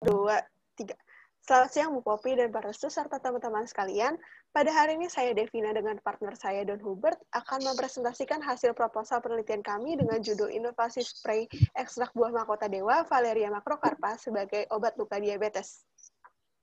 2, 3. Selamat siang Bu Popi dan para restu serta teman-teman sekalian. Pada hari ini saya Devina dengan partner saya Don Hubert akan mempresentasikan hasil proposal penelitian kami dengan judul Inovasi Spray Ekstrak Buah Mahkota Dewa Valeria macrocarpa sebagai obat luka diabetes.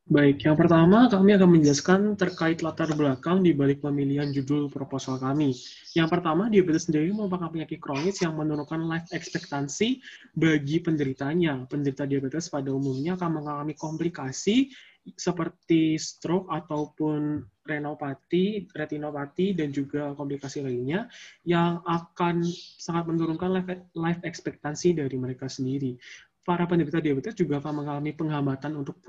Baik, yang pertama kami akan menjelaskan terkait latar belakang di balik pemilihan judul proposal kami. Yang pertama, diabetes sendiri merupakan penyakit kronis yang menurunkan life expectancy bagi penderitanya. Penderita diabetes pada umumnya akan mengalami komplikasi seperti stroke ataupun renopati, retinopati, dan juga komplikasi lainnya yang akan sangat menurunkan life expectancy dari mereka sendiri. Para penderita diabetes juga akan mengalami penghambatan untuk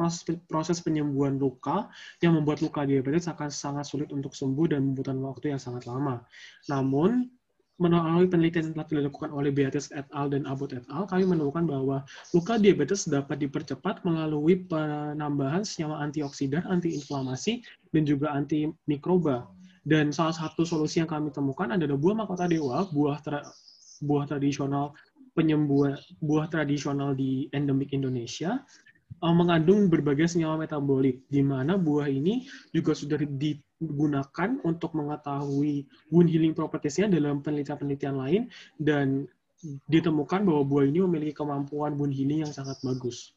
proses penyembuhan luka yang membuat luka diabetes akan sangat sulit untuk sembuh dan membutuhkan waktu yang sangat lama. Namun, melalui penelitian yang telah dilakukan oleh Beatrice et al. Dan Abbott et al., kami menemukan bahwa luka diabetes dapat dipercepat melalui penambahan senyawa antioksidan, antiinflamasi, dan juga antimikroba. Dan salah satu solusi yang kami temukan adalah buah mahkota dewa, buah tradisional buah tradisional di endemik Indonesia mengandung berbagai senyawa metabolit, di mana buah ini juga sudah digunakan untuk mengetahui wound healing properties-nya dalam penelitian-penelitian lain, dan ditemukan bahwa buah ini memiliki kemampuan wound healing yang sangat bagus.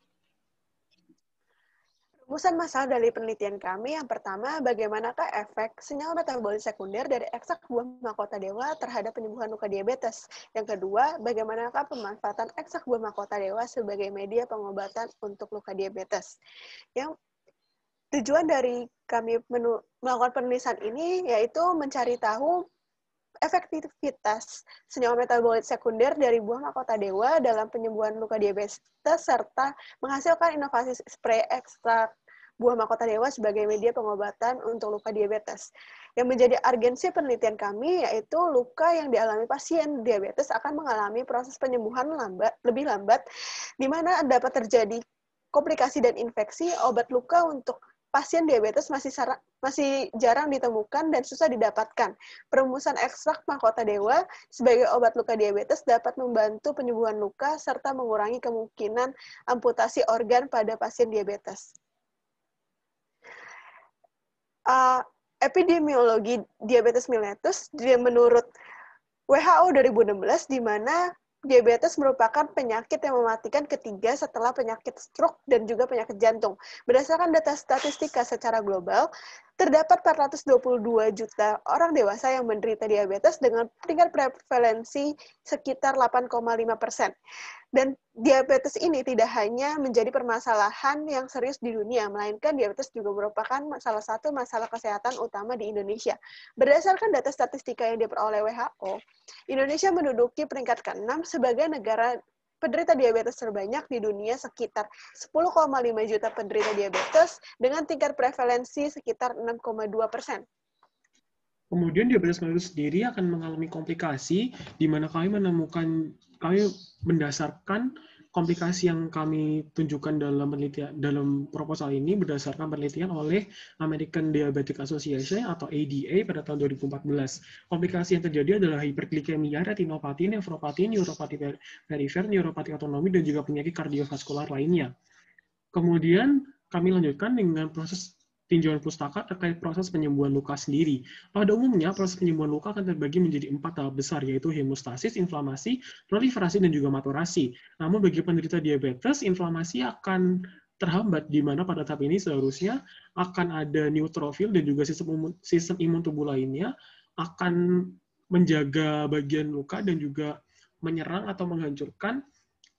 Rumusan masalah dari penelitian kami yang pertama, bagaimanakah efek senyawa metabolit sekunder dari ekstrak buah mahkota dewa terhadap penyembuhan luka diabetes? Yang kedua, bagaimanakah pemanfaatan ekstrak buah mahkota dewa sebagai media pengobatan untuk luka diabetes? Yang tujuan dari kami melakukan penulisan ini yaitu mencari tahu efektivitas senyawa metabolit sekunder dari buah mahkota dewa dalam penyembuhan luka diabetes serta menghasilkan inovasi spray ekstrak buah mahkota dewa sebagai media pengobatan untuk luka diabetes. Yang menjadi urgensi penelitian kami yaitu luka yang dialami pasien diabetes akan mengalami proses penyembuhan lebih lambat, di mana dapat terjadi komplikasi dan infeksi. Obat luka untuk pasien diabetes masih jarang ditemukan dan susah didapatkan. Perumusan ekstrak mahkota dewa sebagai obat luka diabetes dapat membantu penyembuhan luka serta mengurangi kemungkinan amputasi organ pada pasien diabetes. Epidemiologi diabetes mellitus menurut WHO 2016, di mana diabetes merupakan penyakit yang mematikan ketiga setelah penyakit stroke dan juga penyakit jantung. Berdasarkan data statistika secara global, terdapat 422 juta orang dewasa yang menderita diabetes dengan tingkat prevalensi sekitar 8,5%. Dan diabetes ini tidak hanya menjadi permasalahan yang serius di dunia, melainkan diabetes juga merupakan salah satu masalah kesehatan utama di Indonesia. Berdasarkan data statistika yang diperoleh WHO, Indonesia menduduki peringkat ke-6 sebagai negara penderita diabetes terbanyak di dunia, sekitar 10,5 juta penderita diabetes dengan tingkat prevalensi sekitar 6,2%. Kemudian diabetes mellitus sendiri akan mengalami komplikasi, di mana kami mendasarkan komplikasi yang kami tunjukkan dalam proposal ini berdasarkan penelitian oleh American Diabetic Association atau ADA pada tahun 2014. Komplikasi yang terjadi adalah hiperglikemia, retinopati, nefropati, neuropati perifer, neuropati otonomi, dan juga penyakit kardiovaskular lainnya. Kemudian kami lanjutkan dengan proses tinjauan pustaka terkait proses penyembuhan luka sendiri. Pada umumnya, proses penyembuhan luka akan terbagi menjadi 4 tahap besar, yaitu hemostasis, inflamasi, proliferasi, dan juga maturasi. Namun bagi penderita diabetes, inflamasi akan terhambat, di mana pada tahap ini seharusnya akan ada neutrofil dan juga sistem imun tubuh lainnya akan menjaga bagian luka dan juga menyerang atau menghancurkan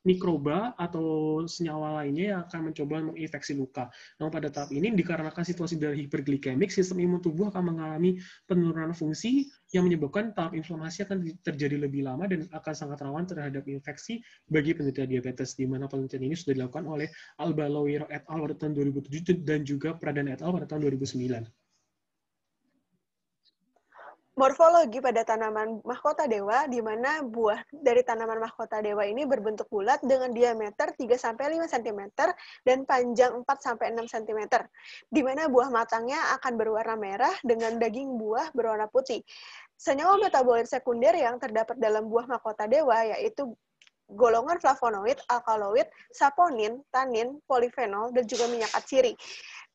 mikroba atau senyawa lainnya yang akan mencoba menginfeksi luka. Namun pada tahap ini, dikarenakan situasi dari hiperglikemik, sistem imun tubuh akan mengalami penurunan fungsi yang menyebabkan tahap inflamasi akan terjadi lebih lama dan akan sangat rawan terhadap infeksi bagi penderita diabetes, di mana penelitian ini sudah dilakukan oleh Alba Loiro et al. Pada tahun 2007 dan juga Pradhan et al. Pada tahun 2009. Morfologi pada tanaman mahkota dewa, di mana buah dari tanaman mahkota dewa ini berbentuk bulat dengan diameter 3-5 cm dan panjang 4-6 cm, di mana buah matangnya akan berwarna merah dengan daging buah berwarna putih. Senyawa metabolit sekunder yang terdapat dalam buah mahkota dewa yaitu golongan flavonoid, alkaloid, saponin, tanin, polifenol, dan juga minyak atsiri.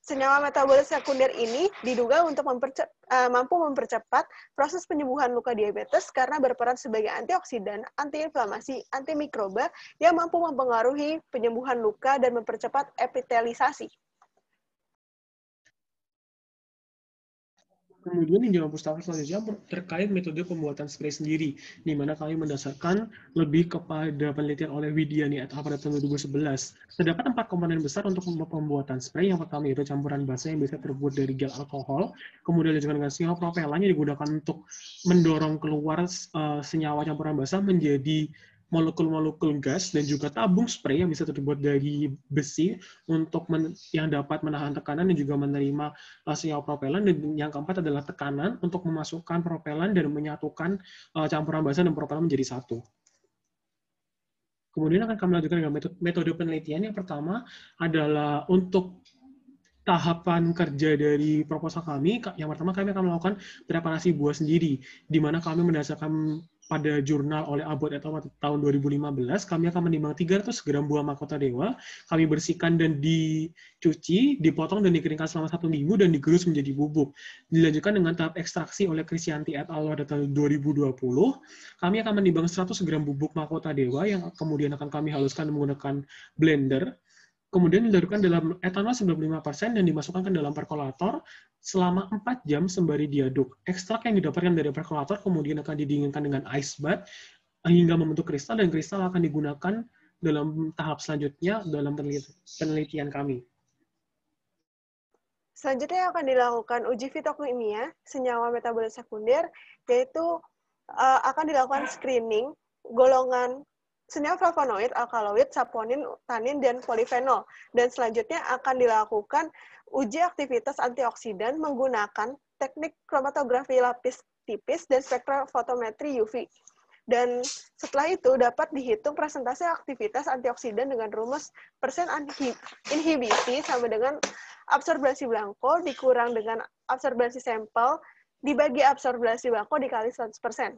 Senyawa metabolit sekunder ini diduga untuk mampu mempercepat proses penyembuhan luka diabetes karena berperan sebagai antioksidan, antiinflamasi, antimikroba yang mampu mempengaruhi penyembuhan luka dan mempercepat epitelisasi. Kemudian di dalam pustaka selanjutnya terkait metode pembuatan spray sendiri, di mana kami mendasarkan lebih kepada penelitian oleh Widiani et al. Pada tahun 2011. Terdapat 4 komponen besar untuk pembuatan spray. Yang pertama yaitu campuran basa yang bisa terbuat dari gel alkohol, kemudian juga dengan senyawa propelan yang digunakan untuk mendorong keluar senyawa campuran basa menjadi molekul-molekul gas, dan juga tabung spray yang bisa terbuat dari besi untuk yang dapat menahan tekanan dan juga menerima senyawa propelan, dan yang keempat adalah tekanan untuk memasukkan propelan dan menyatukan campuran basa dan propelan menjadi satu. Kemudian akan kami lanjutkan dengan metode penelitian. Yang pertama adalah untuk tahapan kerja dari proposal kami. Yang pertama kami akan melakukan preparasi buah sendiri, di mana kami mendasarkan pada jurnal oleh Abbott et al. Tahun 2015, kami akan menimbang 300 gram buah mahkota dewa, kami bersihkan dan dicuci, dipotong dan dikeringkan selama 1 minggu, dan digerus menjadi bubuk. Dilanjutkan dengan tahap ekstraksi oleh Krisyanti et al. Pada tahun 2020, kami akan menimbang 100 gram bubuk mahkota dewa yang kemudian akan kami haluskan menggunakan blender. Kemudian dilarutkan dalam etanol 95% dan dimasukkan ke dalam perkolator selama 4 jam sembari diaduk. Ekstrak yang didapatkan dari perkolator kemudian akan didinginkan dengan ice bath hingga membentuk kristal, dan kristal akan digunakan dalam tahap selanjutnya dalam penelitian kami. Selanjutnya akan dilakukan uji fitokimia senyawa metabolit sekunder, yaitu akan dilakukan screening golongan senyawa flavonoid, alkaloid, saponin, tanin, dan polifenol. Dan selanjutnya akan dilakukan uji aktivitas antioksidan menggunakan teknik kromatografi lapis tipis dan spektrofotometri UV. Dan setelah itu dapat dihitung presentasi aktivitas antioksidan dengan rumus persen inhibisi sama dengan absorbasi blanko dikurang dengan absorbasi sampel dibagi absorbasi blanko dikali 100%.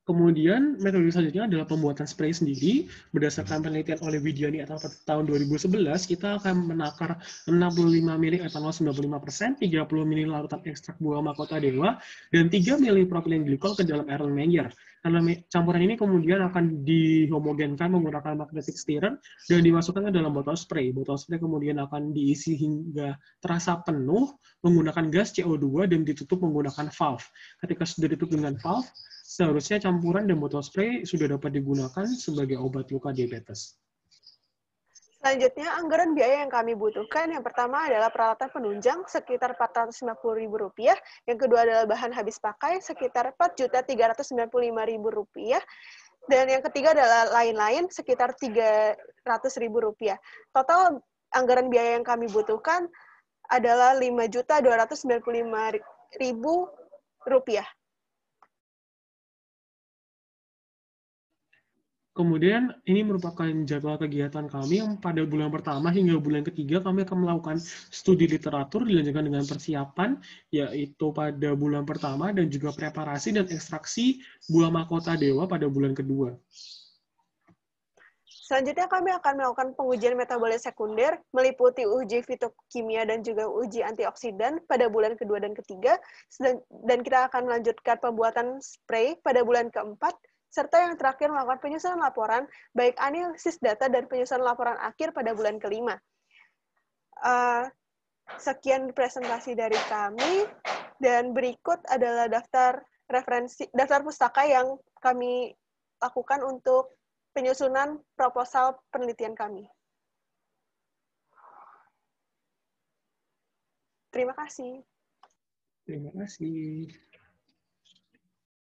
Kemudian metode selanjutnya adalah pembuatan spray sendiri. Berdasarkan penelitian oleh Widiani et al. Tahun 2011, kita akan menakar 65 ml etanol 95%, 30 ml larutan ekstrak buah mahkota dewa, dan 3 ml propilen glikol ke dalam Erlenmeyer. Karena campuran ini kemudian akan dihomogenkan menggunakan magnetic stirrer dan dimasukkan ke dalam botol spray. Botol spray kemudian akan diisi hingga terasa penuh menggunakan gas CO2 dan ditutup menggunakan valve. Ketika sudah ditutup dengan valve, seharusnya campuran dan botol spray sudah dapat digunakan sebagai obat luka diabetes. Selanjutnya, anggaran biaya yang kami butuhkan, yang pertama adalah peralatan penunjang sekitar Rp450.000, yang kedua adalah bahan habis pakai sekitar Rp4.395.000, dan yang ketiga adalah lain-lain sekitar Rp300.000. Total anggaran biaya yang kami butuhkan adalah Rp5.295.000. Kemudian ini merupakan jadwal kegiatan kami yang pada bulan pertama hingga bulan ketiga kami akan melakukan studi literatur dilanjutkan dengan persiapan, yaitu pada bulan pertama dan juga preparasi dan ekstraksi buah mahkota dewa pada bulan kedua. Selanjutnya kami akan melakukan pengujian metabolit sekunder, meliputi uji fitokimia dan juga uji antioksidan pada bulan kedua dan ketiga, dan kita akan melanjutkan pembuatan spray pada bulan keempat, serta yang terakhir melakukan penyusunan laporan, baik analisis data dan penyusunan laporan akhir pada bulan kelima. Sekian presentasi dari kami, dan berikut adalah daftar pustaka yang kami lakukan untuk penyusunan proposal penelitian kami. Terima kasih. Terima kasih.